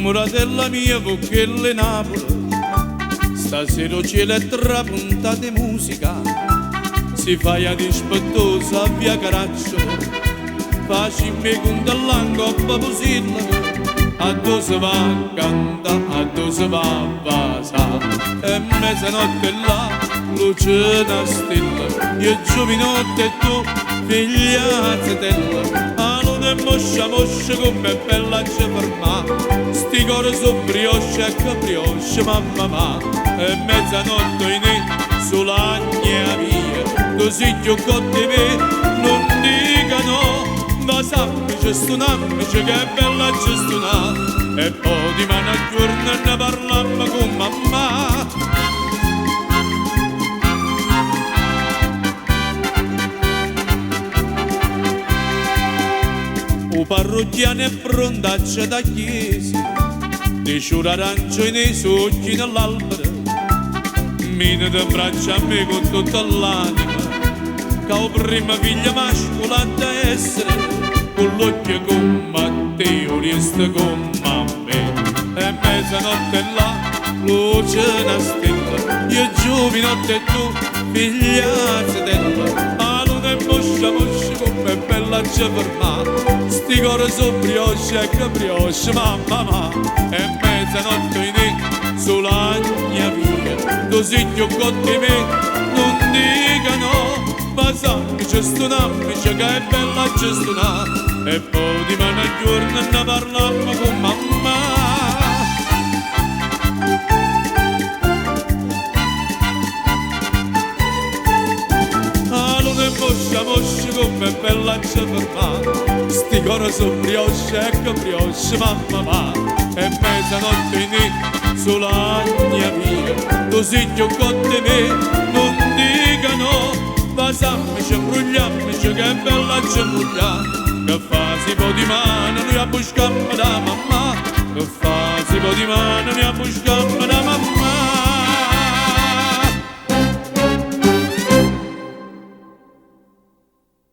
Muratella mia, Vocchelle Napoli, stasera cielo è trapuntata di musica, si fa a dispettosa a via Caraccio, facimi con dell'angoppa posilla, a dove si va a cantare, a dove si va a pasare, e mezzanotte là, luce da stella, io giovinotte e tu, figlia zitella, a luna e moscia come è bella ci ferma, sti cori su brioche e caprioche, mamma, e mezzanotte in sulla mia via, così più cotti me, non dicano, ma sappici stunammici che è bella ci stuna, e poi di mano a giorno ne parlammo con mamma. O parrocchiano è frontaccia da chiesa, di sciura arancio nei sogni nell'albero, mine di braccia a me con tutta l'anima, che ho prima figlia mascola da essere, con l'occhio con Matteo, resta con me, e mezzanotte là, luce una stella, io giovinotte e tu, figlia zitella, a luna e moscia come bella ci ferma, sti cori su brioche e caprioche, mamma, e mezzanotte in sulla mia via, così più cotti me, non dicano, ma sappici stunammici che è bella ci stuna, e poi di mano a giorno ne parlammo con mamma. Moscia come è bella ci ferma, sti cori su brioche e caprioche, mamma, e mezzanotte in sulla mia via, così più cotti me, non dicano, ma sappici brugliammici che è bella ci bruglia, che fa si può di mano noi a buscare da mamma, che fa si può di mano noi a buscare da mamma.